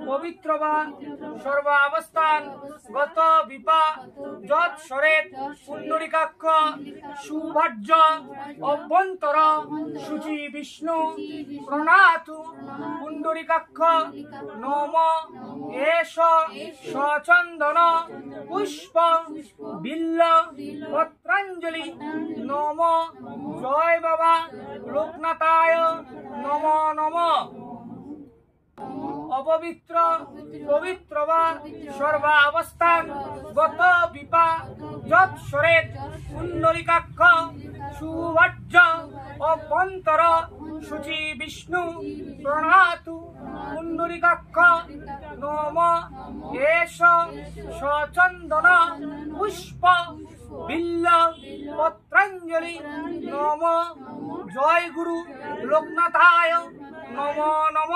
পবিত্র বা সর্বাবস্থান গত বিপা যৎ সরেত পুণ্ডরিকাক্ষ সুভাজ্য অভ্যন্তর শুচি বিষ্ণু প্রণাতু পুণ্ডরিকাক্ষ নম এষ সচন্দন পুষ্প বিল্ল পত্রাঞ্জলি নম জয় বাবা লোকনাথায় নম নম। অপবিত্র পবিত্র বা সর্বাবস্থান গত বিপা যৎ সরেত পুণ্ডরিকাক্ষ সুভাজ্য অভ্যন্তর শুচি বিষ্ণু প্রণাতু পুণ্ডরিকাক্ষ নম এষ সচন্দন পুষ্প বিল্ল পত্রাঞ্জলি নম জয় গুরু লোকনাথায় নম নম।